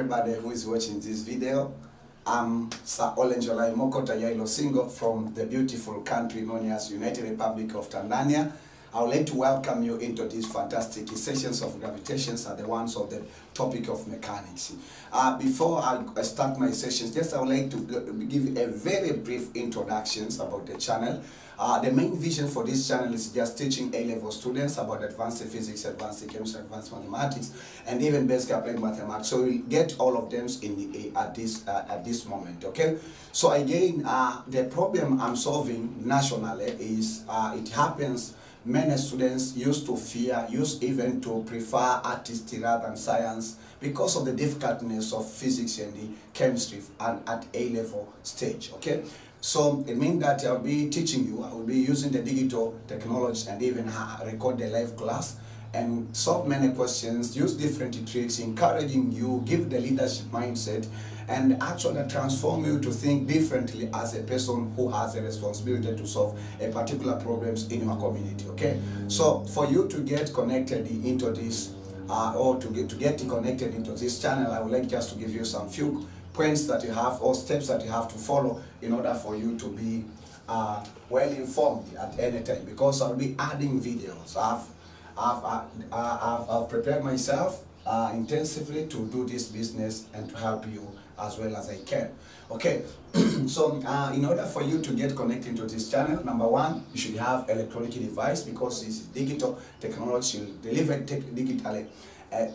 everybody who is watching this video. I'm Sir Olenjolai Singo from the beautiful country known as United Republic of Tanzania. I would like to welcome you into these fantastic sessions of gravitations and the ones of the topic of mechanics. Before I start my sessions, I would like to give a very brief introductions about the channel. The main vision for this channel is just teaching A-level students about advanced physics, advanced chemistry, advanced mathematics, and even basic applied mathematics. So we'll get all of them at this moment. Okay. So again, the problem I'm solving nationally is it happens. Many students used to fear, used even to prefer artistry rather than science because of the difficultness of physics and the chemistry and at A-level stage. Okay. So it means that I'll be teaching you, I will be using the digital technology and even record the live class and solve many questions, use different tricks, encouraging you, give the leadership mindset, and actually transform you to think differently as a person who has a responsibility to solve a particular problems in your community. Okay, so for you to get connected into this or to get connected into this channel, I would like just to give you some few points that you have or steps that you have to follow in order for you to be well informed at any time, because I'll be adding videos. I've prepared myself intensively to do this business and to help you as well as I can. Okay, so in order for you to get connected to this channel, number one, you should have electronic device, because it's digital technology, you deliver digitally.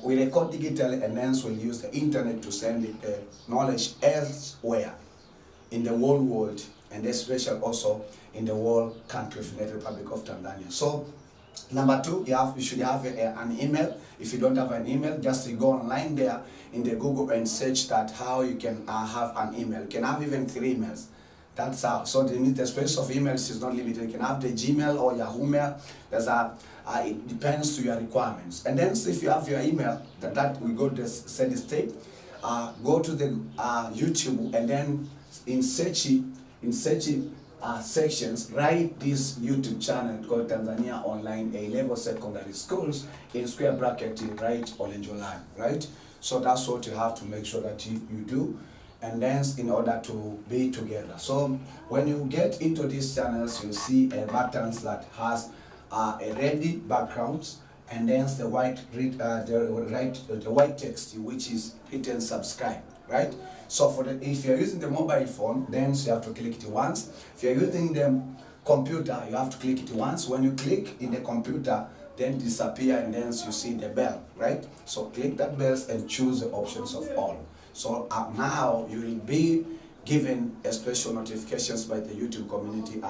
We record digitally, and then we'll use the internet to send the knowledge elsewhere in the whole world, and especially also in the whole country of the United Republic of Tanzania. So number two, you should have an email. If you don't have an email, just go online there in the Google and search that how you can have an email. You can have even 3 emails. That's how. So the space of emails is not limited. You can have the Gmail or Yahoo Mail. There's it depends to your requirements. And then if you have your email, that we go to set state, go to the YouTube, and then in searching sections, write this YouTube channel called Tanzania Online A-Level Secondary Schools, in square bracket write Olenjolai, right? So that's what you have to make sure that you do, and then in order to be together. So when you get into these channels, you'll see buttons that has a ready background, and then the white text which is written subscribe, right? So if you're using the mobile phone, then you have to click it once. If you're using the computer, you have to click it once. When you click in the computer, then disappear, and then you see the bell, right? So click that bell and choose the options of all. So now you will be given a special notifications by the YouTube community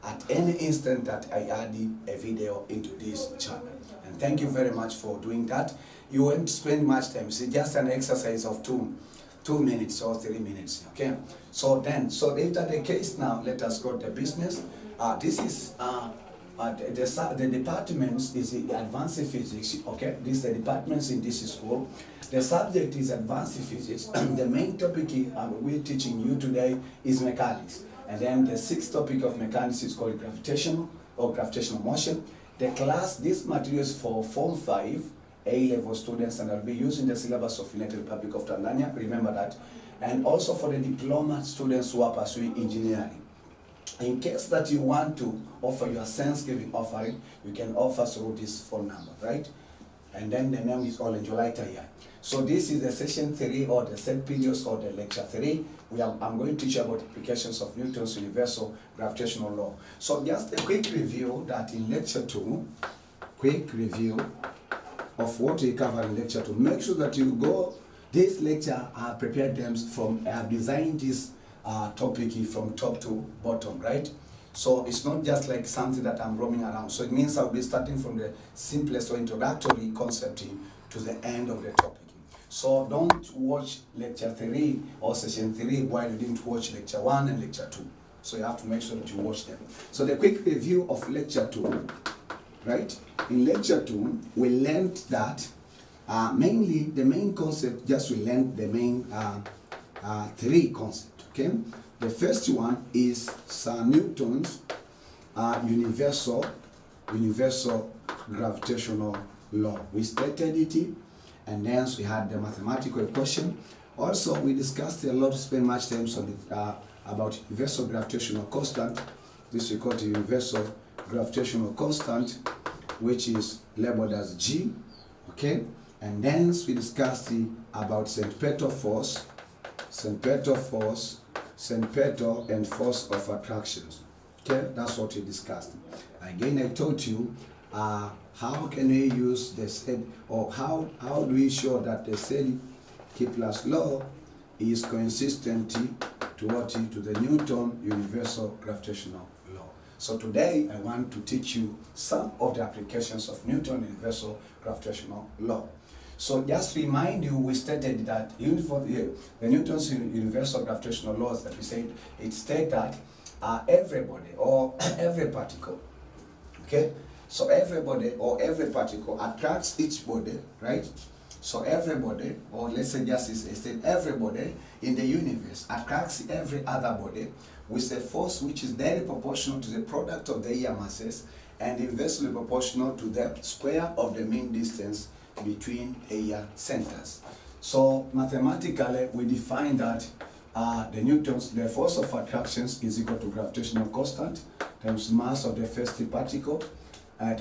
at any instant that I add a video into this channel. And thank you very much for doing that. You won't spend much time. It's just an exercise of 2 minutes or 3 minutes. Okay. So if that's the case, now let us go to business. This is the departments is the advanced physics. Okay. This is the departments in this school. The subject is advanced physics. The main topic we're teaching you today is mechanics. And then the 6th topic of mechanics is called gravitation or gravitational motion. The class, this material is for Form 5 A-level students, and I'll be using the syllabus of United Republic of Tanzania, remember that. And also for the diploma students who are pursuing engineering. In case that you want to offer your Thanksgiving offering, you can offer through this phone number, right? And then the name is Olenjolai. So this is the session 3 or the set periods or the lecture 3. I'm going to teach you about applications of Newton's universal gravitational law. So just a quick review that in lecture 2, quick review of what we cover in lecture 2. Make sure that you go, this lecture I have prepared them from, I have designed this topic from top to bottom, right? So it's not just like something that I'm roaming around. So it means I'll be starting from the simplest or introductory concept to the end of the topic. So don't watch lecture 3 or session 3 while you didn't watch lecture 1 and lecture 2. So you have to make sure that you watch them. So the quick review of lecture 2, right? In lecture 2, we learned that mainly the main concept, we learned the main 3 concepts, okay? The first one is Sir Newton's universal gravitational law. We stated it, and then we had the mathematical equation. Also, we discussed a lot, spend much time on the, about universal gravitational constant. This we call the universal gravitational constant, which is labeled as G, okay? And then we discussed about centripetal force, centripetal and force of attractions. Okay, that's what we discussed. Again, I told you how can we use the said, or how do we show that the said Kepler's law is consistent to what, to the Newton universal gravitational law. So today I want to teach you some of the applications of Newton universal gravitational law. So just to remind you, we stated that the Newton's universal gravitational laws that we said, it states that everybody or every particle, okay? So everybody or every particle attracts each body, right? So everybody, or let's say just state everybody in the universe attracts every other body with a force which is very proportional to the product of the air masses and inversely proportional to the square of the mean distance between air centers. So mathematically, we define that the force of attractions is equal to gravitational constant times mass of the first particle, and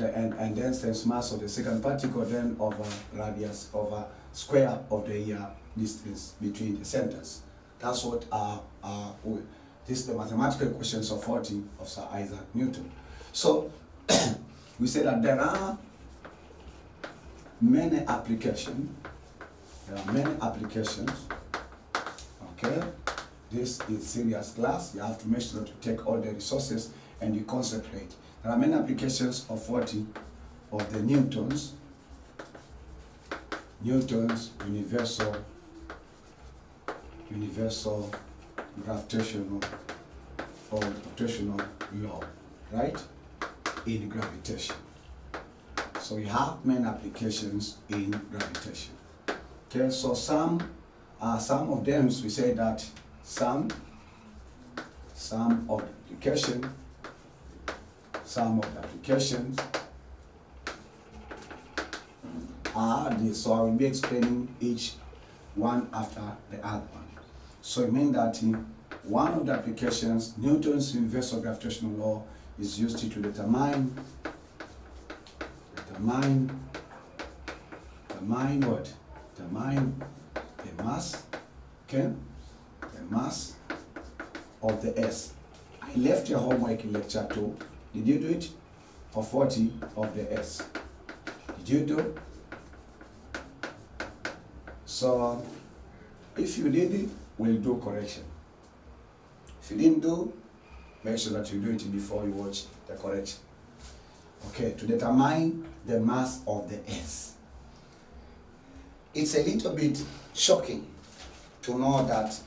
then times mass of the second particle, then over radius over square of the air distance between the centers. That's what this is the mathematical equations of 40 of Sir Isaac Newton. So we say that there are many applications. Okay, this is serious class. You have to make sure to take all the resources and you concentrate. There are many applications of 40 of the Newton's universal gravitational law, right? In gravitation. So we have many applications in gravitation. Okay, so some of them, we say that some of the applications are this. So I will be explaining each one after the other one. So it means that in one of the applications, Newton's universal gravitational law is used to determine the mass, okay? The mass of the S. I left your homework in lecture 2. Did you do it? For 40 of the S. Did you do? So if you did it, we'll do correction. If you didn't do, make sure that you do it before you watch the correction. Okay, to determine the mass of the S. It's a little bit shocking to know that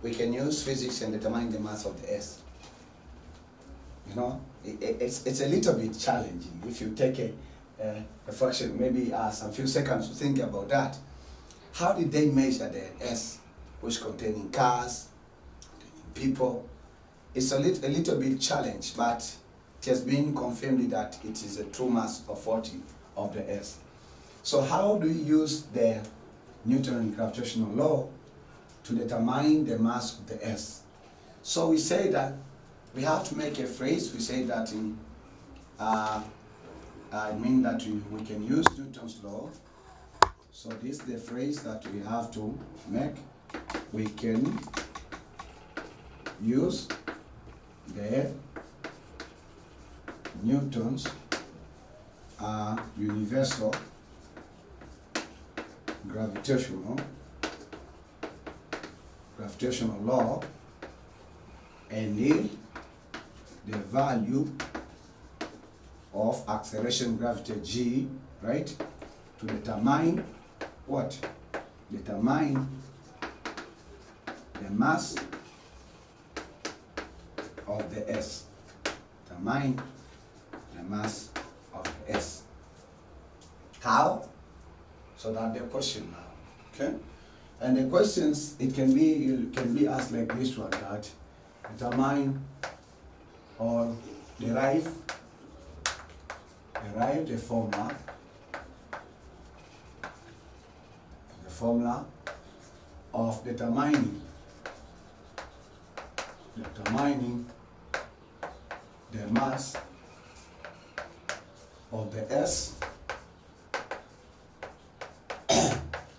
we can use physics and determine the mass of the S. You know, it's a little bit challenging. If you take a fraction, maybe some few seconds to think about that. How did they measure the S, which containing cars, containing people? It's a little bit challenge, but it has been confirmed that it is a true mass of 40 of the S. So how do you use the Newton gravitational law to determine the mass of the S? So we say that we have to make a phrase. We say that I mean that we can use Newton's law. So this is the phrase that we have to make. We can use the Newton's universal gravitational law and the value of acceleration gravity G, right, to determine what? Determine the mass of the S. Determine the mass of the S. How? So that's the question now. Okay? And the questions, it can be asked like this one, that determine or derive the formula of determining the mass of the S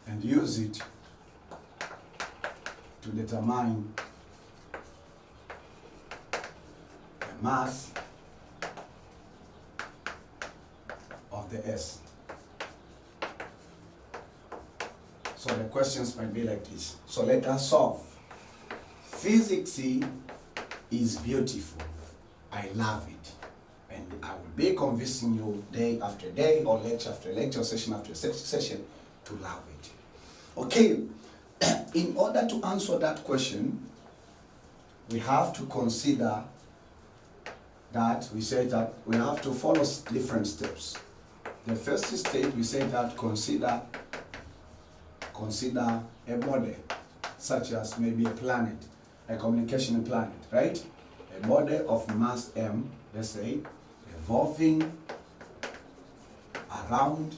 and use it to determine the mass of the S. So the questions might be like this. So let us solve. Physics is beautiful. I love it. And I will be convincing you day after day or lecture after lecture, session after session to love it. Okay, in order to answer that question, we have to consider that we say that we have to follow different steps. The first step, we say that consider a body, such as maybe a planet, a communication planet, right? A body of mass m, let's say, revolving around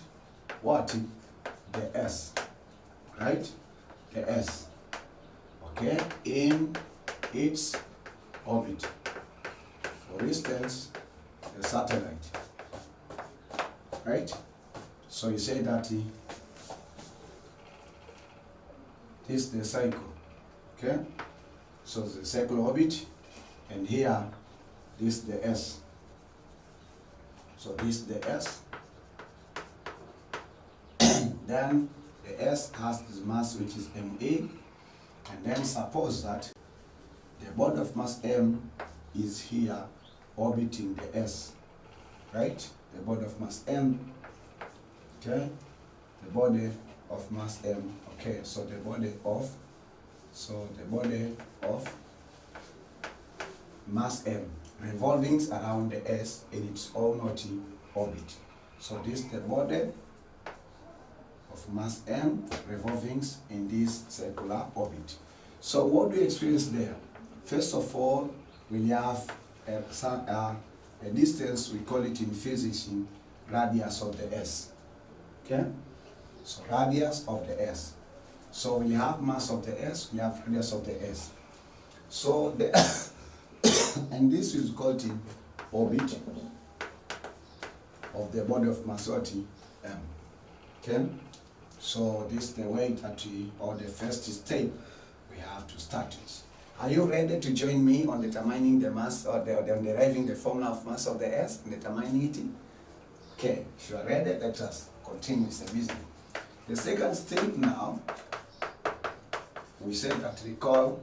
what? The S, right? The S, okay, in its orbit. For instance, the satellite, right? So you say that this is the cycle, okay? So the circle orbit, and here this is the S. So this is the S. Then the S has this mass which is ma, and then suppose that the body of mass m is here orbiting the S, right? The body of mass m, okay? The body of mass m, okay? So the body of mass m revolving around the S in its own orbit. So this is the body of mass m revolving in this circular orbit. So what do we experience there? First of all, we have a distance, we call it in physics in radius of the S. Okay? So radius of the S. So we have mass of the S, we have radius of the S. So the and this is called in orbit of the body of mass m. Okay? So this is the way that or the first step we have to start with. Are you ready to join me on determining the mass or deriving the formula of mass of the S and determining it? Okay, if you are ready, let us continue with the business. The second step now, we said that we call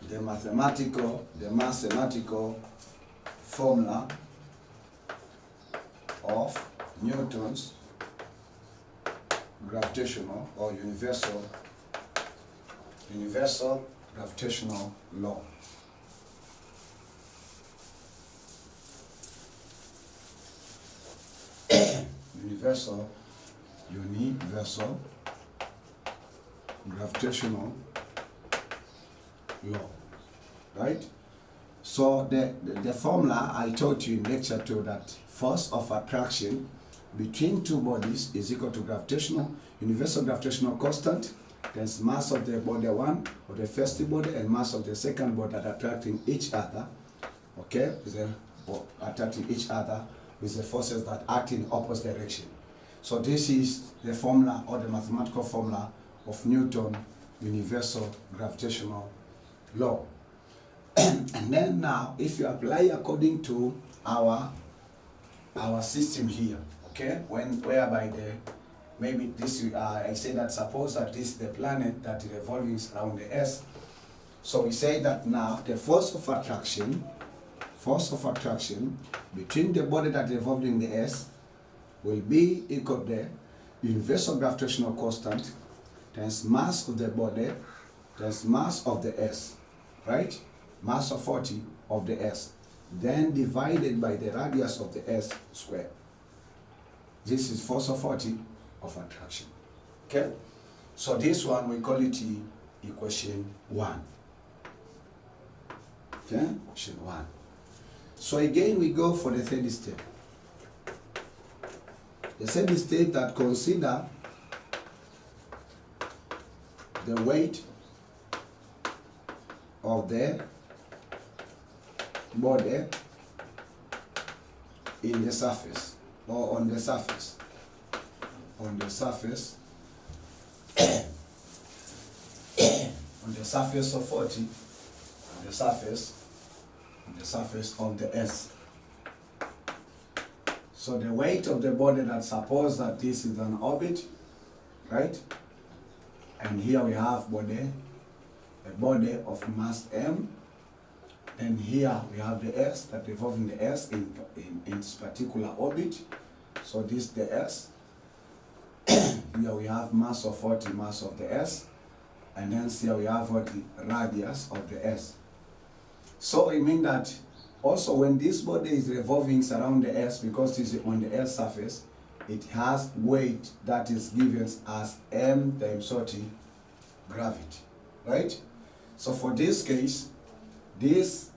the mathematical formula of Newton's gravitational or universal gravitational law. Universal gravitational law, right? So the formula I taught you in lecture 2 that force of attraction between two bodies is equal to universal gravitational constant times mass of the body 1 of the first body and mass of the second body that are attracting each other, okay, attracting each other with the forces that act in opposite direction. So this is the formula or the mathematical formula of Newton universal gravitational law. And then now, if you apply according to our system here, okay, whereby maybe this I say that suppose that this is the planet that revolving around the S. So we say that now the force of attraction between the body that revolves in the S will be equal to the universal gravitational constant times mass of the body times mass of the S, right? Mass of 40 of the S, then divided by the radius of the S squared. This is force of 40 of attraction. Okay? So this one we call it equation 1. Okay? Equation 1. So again we go for the third step. The third step that consider the weight of the body in the surface, or on the surface, on the surface on the surface of 40, on the surface of the S. So the weight of the body, that suppose that this is an orbit, right? And here we have body, a body of mass M. And here we have the S, that revolving the S in its particular orbit. So this is the S. Here we have mass of 40, mass of the S. And then here we have what the radius of the S. So it means that also when this body is revolving around the S, because it's on the S surface, it has weight that is given as M times 40 gravity, right? So for this case, this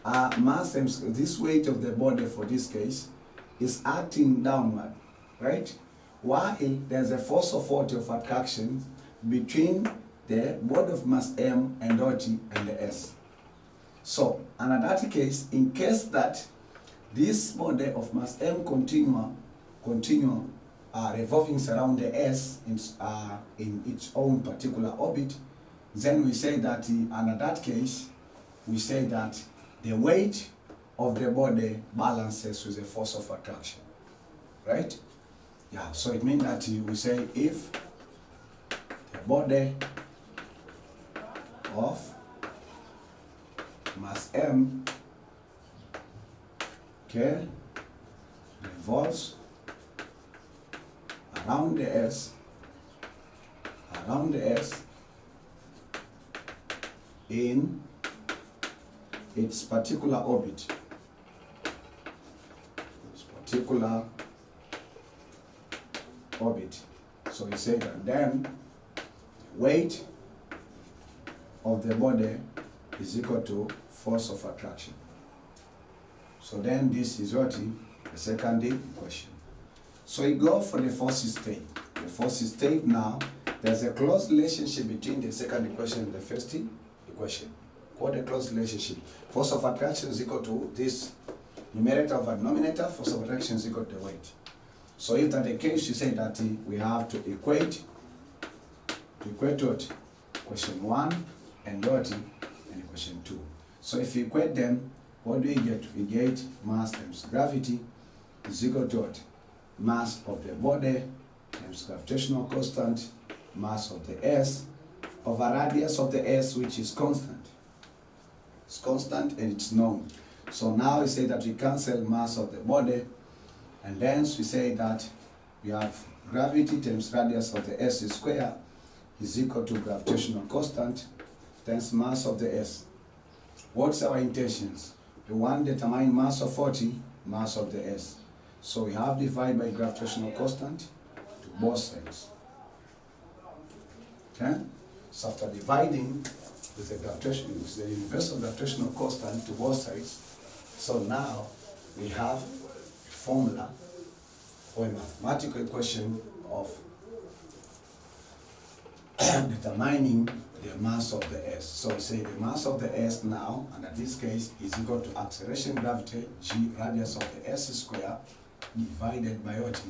mass M, this weight of the body for this case is acting downward, right? While there's a force of 40 of attraction between the body of mass M and OT and the S. So, and in that case, in case that this body of mass M continue revolving around the S in its own particular orbit, then we say that, and in that case, we say that the weight of the body balances with the force of attraction, right? Yeah, so it means that we say if the body of mass M, okay, revolves around the S in its particular orbit, So we say that then the weight of the body is equal to force of attraction. So then this is what the second equation. So we go for the force state. The force state now, there's a close relationship between the second equation and the first equation. What a close relationship. Force of attraction is equal to this numerator over denominator, force of attraction is equal to the weight. So if that's the case, you say that we have to equate what? Equation 1 and what? And equation 2. So if you equate them, what do we get? We get mass times gravity is equal to what? Mass of the body times gravitational constant, mass of the S, over radius of the S, which is constant. It's constant and it's known. So now we say that we cancel mass of the body, and then we say that we have gravity times radius of the S square is equal to gravitational constant times mass of the S. What's our intentions? We want to determine mass of 40, mass of the S. So we have divided by gravitational constant to both sides. Okay? So after dividing with the universal gravitational constant to both sides, so now we have a formula or a mathematical equation of determining the mass of the S. So we say the mass of the S now, and in this case, is equal to acceleration gravity, g radius of the S square, divided by what?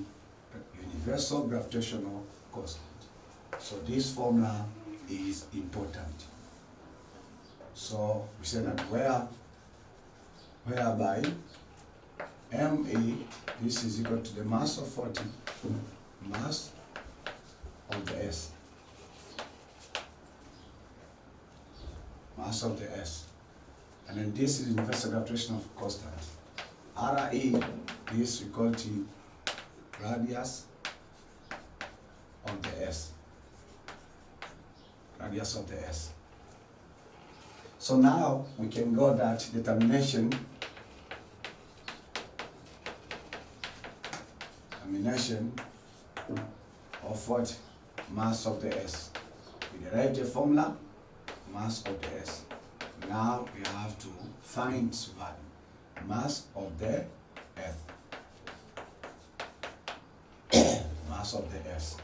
Universal gravitational constant. So this formula is important. So we say that whereby MA, this is equal to the mass of 40, mass of the S. Mass of the S. And then this is universal gravitational constant. RA, this we call to radius of the S. Radius of the S. So now we can go that determination of what? Mass of the S. We derive the formula, mass of the S. Now we have to find its value. Mass of the Earth. Mass of the S.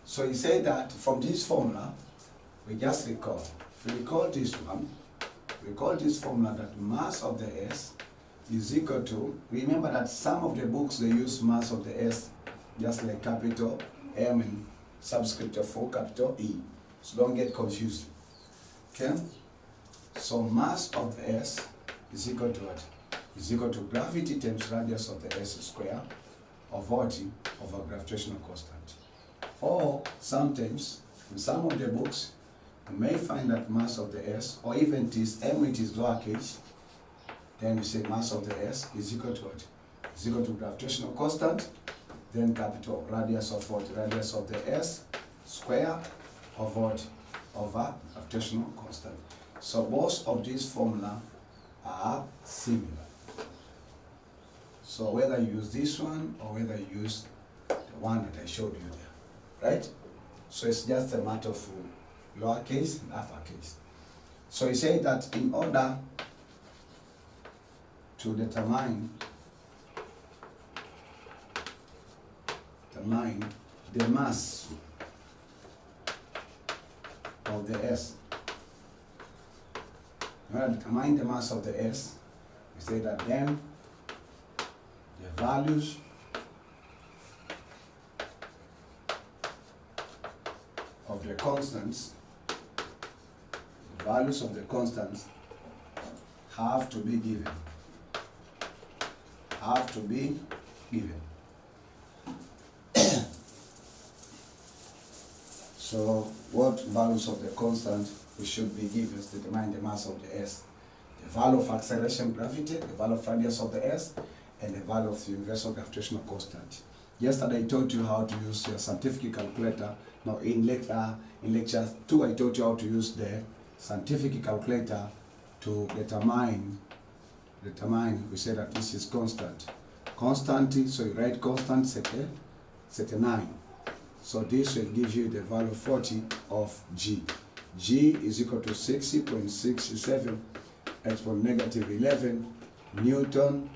So he said that from this formula, we just recall. If we recall this one, we call this formula that mass of the S is equal to, remember that some of the books they use mass of the S just like capital M and subscript of 4 capital E. So don't get confused. Okay? So mass of the S is equal to what? Is equal to gravity times radius of the S square of what? Over gravitational constant. Or sometimes, in some of the books, you may find that mass of the S, or even this M which is lowercase, then we say mass of the S is equal to what? Is equal to gravitational constant, then capital radius of what? Radius of the S square of what? Over gravitational constant. So both of these formula are similar. So whether you use this one or whether you use the one that I showed you there, right? So it's just a matter of lowercase and uppercase. So he said that in order to determine the mass of the S, in order to determine the mass of the S, we say that then the values of the constants, have to be given. Have to be given. So what values of the constant we should be given to determine the mass of the S? The value of acceleration gravity, the value of radius of the S, and the value of the universal gravitational constant. Yesterday I taught you how to use your scientific calculator. Now in lecture 2 I taught you how to use the scientific calculator to determine, we say that this is constant. Constant, so you write constant, set a 9. So this will give you the value 40 of G. G is equal to 60.67 exponent negative 11 Newton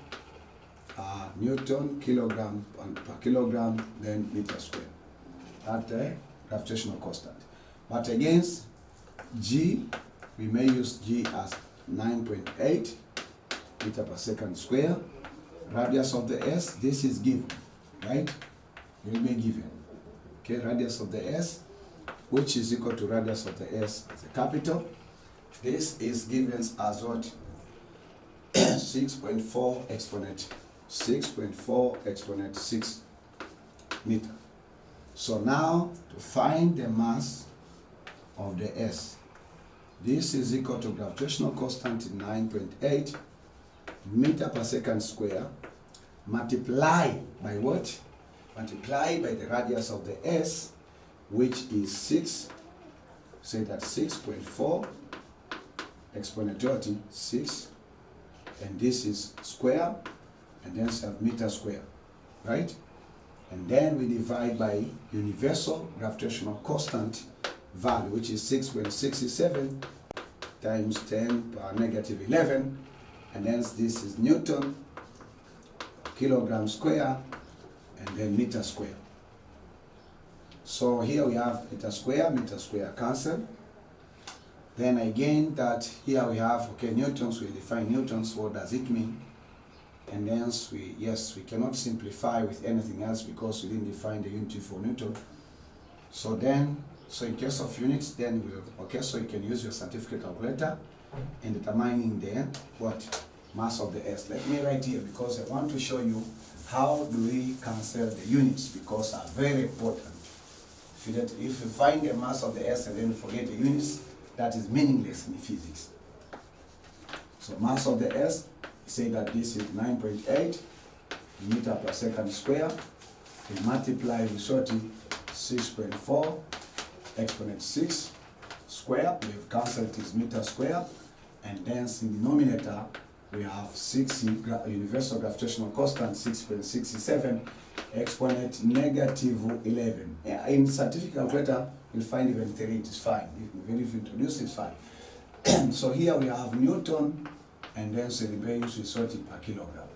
kilogram per kilogram, then meter square. That's the gravitational constant. But against G, we may use G as 9.8 meter per second square. Radius of the S, this is given, right? Will be given. Okay, radius of the S, which is equal to radius of the S as a capital. This is given as what? 6.4 exponent 6 meter. So now to find the mass of the S, this is equal to gravitational constant 9.8 meter per second square, multiply by what? Multiply by the radius of the S, which is 6, say that 6.4 exponent 6, and this is square, and then have meter square, right? And then we divide by universal gravitational constant value, which is 6.67 times 10 power negative 11, and hence this is Newton kilogram square, and then meter square. So here we have meter square cancel. Then again that here we have, okay, newtons, we define newtons, what does it mean? And hence we cannot simplify with anything else because we didn't define the unit for Newton. So then, so in case of units, then we'll, okay, so you can use your scientific calculator in determining the what? Mass of the S. Let me write here because I want to show you how do we cancel the units because are very important. If you find the mass of the S and then forget the units, that is meaningless in physics. So mass of the S, say that this is 9.8 meter per second square. We multiply with 6.4 exponent 6 square. We have cancelled this meter square, and then in the denominator we have 6 universal gravitational constant 6.67 exponent negative 11. In scientific calculator, you'll find even 3, it is fine. Even if you introduce it, it's fine. So here we have Newton, and then so the values is 30 per kilogram.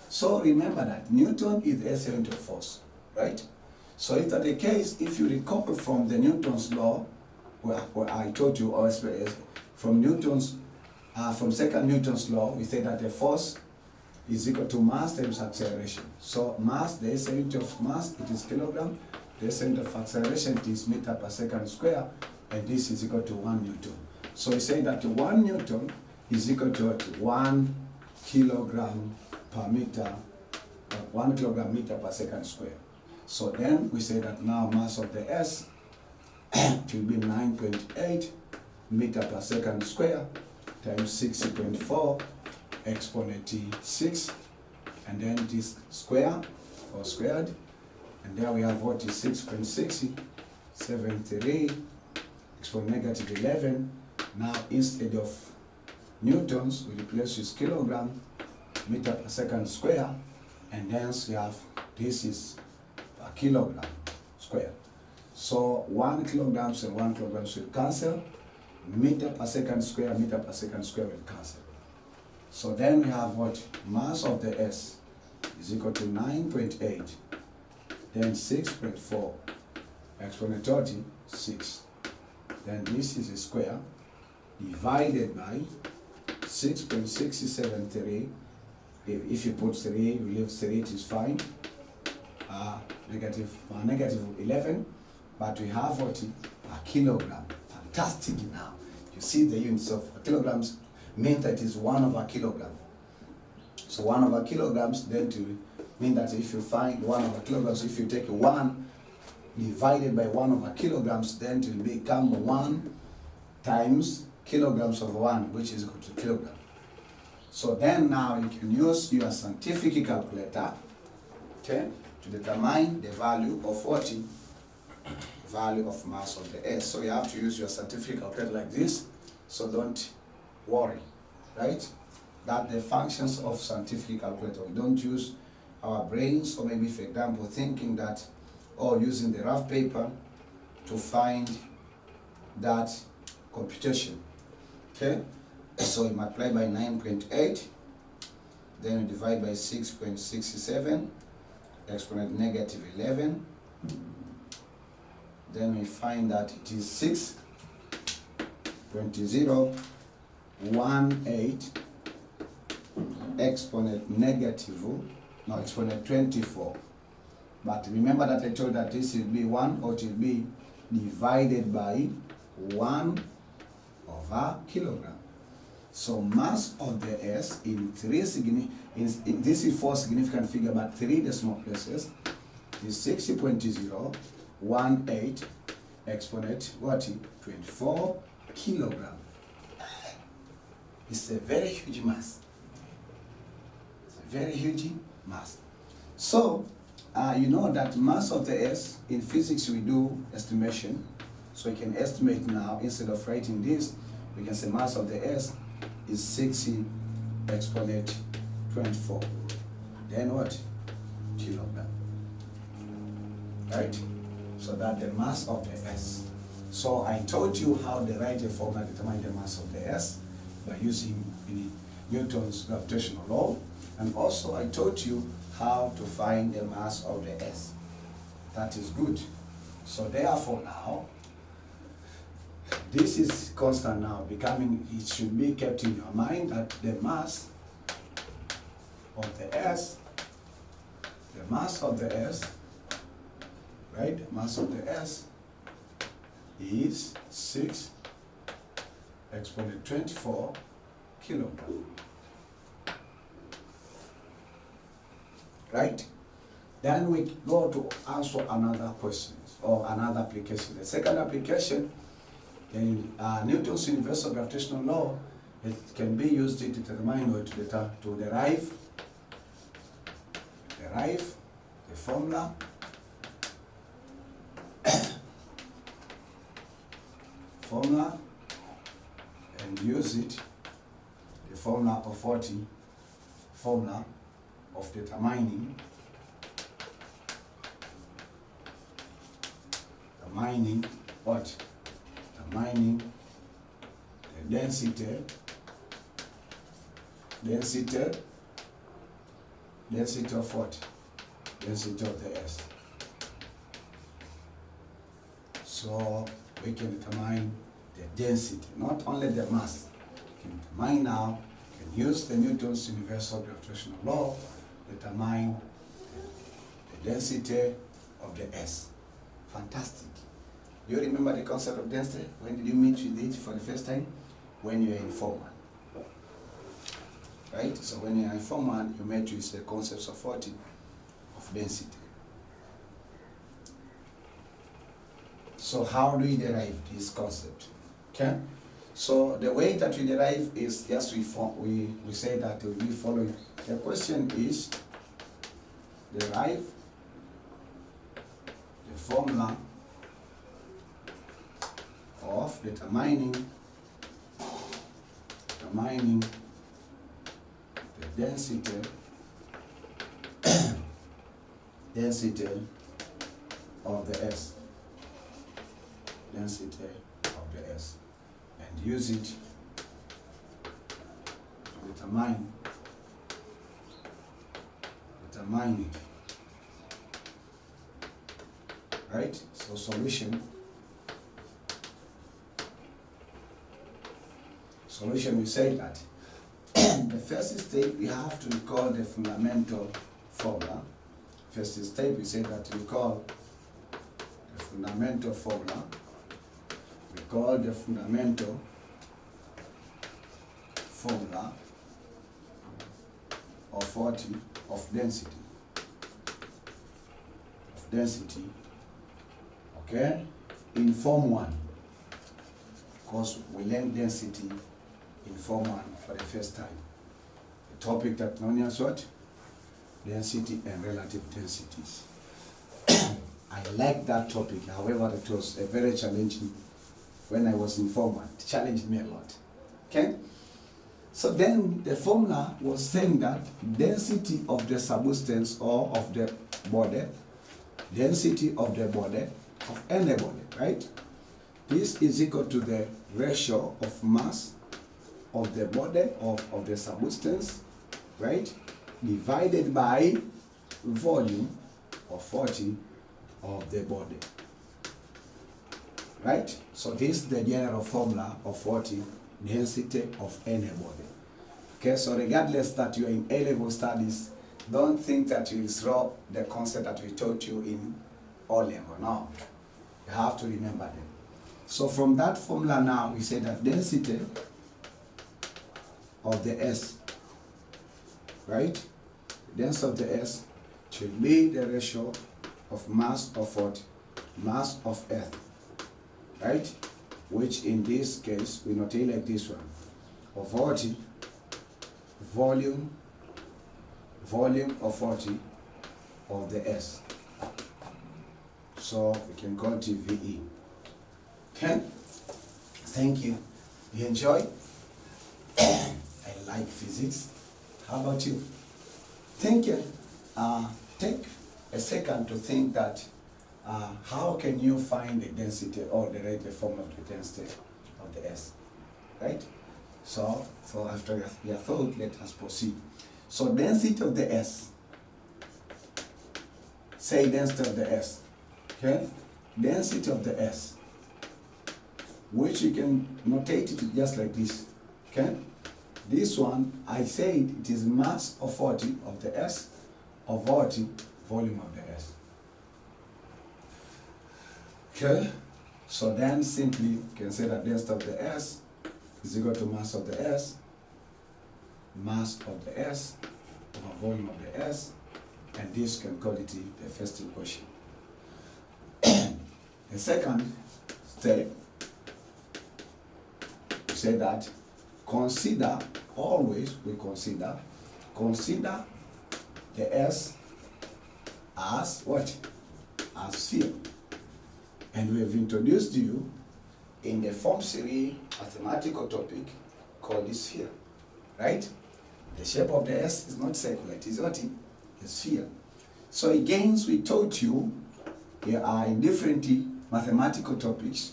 So remember that Newton is the S element of force, right? So if that's the case, if you recall from the Newton's law, where I told you also from from second Newton's law, we say that the force is equal to mass times acceleration. So mass, the SI unit of mass, it is kilogram. The SI unit of acceleration, it is meter per second square, and this is equal to 1 Newton. So we say that 1 Newton is equal to 1 kilogram per meter, 1 kilogram meter per second square. So then we say that now mass of the S will be 9.8 meter per second square times 60.4 exponent 6, and then this square or squared, and there we have what is 6.673 exponent negative 11. Now instead of newtons, we replace with kilogram meter per second square, and hence we have this is a kilogram square. So 1 kilograms and 1 kilograms will cancel. Meter per second square will cancel. So then we have what? Mass of the S is equal to 9.8, then 6.4 exponent 6. Then this is a square divided by 6.673. If you put 3, you leave 3, it is fine. Negative 11, but we have what? A kilogram. Fantastic now. You see the units of kilograms mean that it is 1 over kilogram. So 1 over kilograms, then to mean that if you find 1 over kilograms, if you take 1 divided by 1 over kilograms, then it will become 1 times kilograms of 1, which is equal to kilogram. So then now you can use your scientific calculator, okay, to determine the value of what? Value of mass of the S. So you have to use your scientific calculator like this, so don't worry, right? That the functions of scientific calculator. We don't use our brains, or maybe for example thinking that, or using the rough paper to find that computation, okay? So we multiply by 9.8, then we divide by 6.67 exponent negative 11, then we find that it is 6.018 exponent exponent 24. But remember that I told that this will be 1, or it will be divided by 1 over kilogram. So mass of the S in this is 4 significant figure, but 3 decimal places, is 60.018 exponent 24 kilogram. It's a very huge mass. It's a very huge mass. So you know that mass of the S, in physics we do estimation. So we can estimate now, instead of writing this, we can say mass of the S is 60 exponent 24. Then what? Kilogram. Right? So that the mass of the S. So I told you how to write a formula to determine the mass of the S by using Newton's gravitational law. And also I taught you how to find the mass of the S. That is good. So therefore now, this is constant now, becoming, it should be kept in your mind that the mass of the S, right, the mass of the S is 6 exponent 24 kilogram. Right? Then we go to answer another question or another application. The second application in Newton's universal gravitational law, it can be used to determine or to derive the formula and use it, the formula of determining what? Determining the density of what? Density of the S. So we can determine the density, not only the mass. We can determine now, we can use the Newton's universal gravitational law to determine the density of the S. Fantastic. Do you remember the concept of density? When did you meet with it for the first time? When you are in Form 1. Right? So when you are in Form 1, you met with the concepts of what? Of density. So how do we derive this concept? Okay? So the way that we derive is just we say that we follow. The question is derive the formula of determining the density of the S. Density of the S, and use it to determine it. Right? So solution we say that the first step we have to recall the fundamental formula. First step we say that we call the fundamental formula. We call the fundamental formula of what? Of density. Okay? In Form 1. Because we learned density in Form 1 for the first time. The topic that known as what? Density and relative densities. I like that topic, however, it was a very challenging when I was in Form 1. It challenged me a lot. Okay? So then the formula was saying that density of the substance or of the body, density of the body, of any body, right? This is equal to the ratio of mass of the body, of the substance, right? Divided by volume of 40 of the body. Right? So this is the general formula of 40 density of any body. Okay, so regardless that you are in A-level studies, don't think that you will throw the concept that we taught you in O-level. No. You have to remember them. So from that formula now, we say that density of the S, right? Density of the S should be the ratio of mass of what? Mass of Earth, right? Which in this case, we notate like this one, of 40, volume of 40 of the S. So we can call it VE. Okay? Thank you. You enjoy? I like physics. How about you? Thank you. Take a second to think that how can you find the density or the rate form of the density of the S, right? So after your thought, let us proceed. So density of the S. Say density of the S. Okay? Density of the S, which you can notate it just like this. Okay? This one, I said it is mass of 40 of the S of 40 volume of the S. Okay? So then simply you can say that density of the S is equal to mass of the S over volume of the S, and this can call it the first equation. The second step, we say that consider the S as what? As sphere. And we have introduced you in the Form 3 mathematical topic called the sphere, right? The shape of the S is not circular, it is what? A sphere. So again, we taught you in different mathematical topics,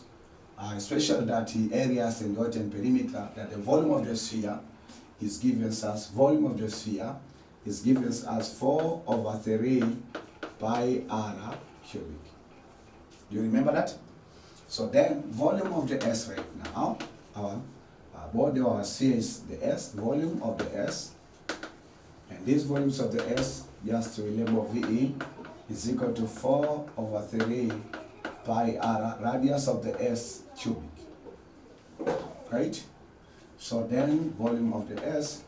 especially that areas and dot and perimeter, that the volume of the sphere is given as volume of the sphere is given as 4 over 3 pi r cubic. Do you remember that? So then volume of the S right now, our body of our sphere is the S, volume of the S, and these volumes of the S, just to label VE, is equal to 4/3 pi r, radius of the S cubic, right? So then volume of the S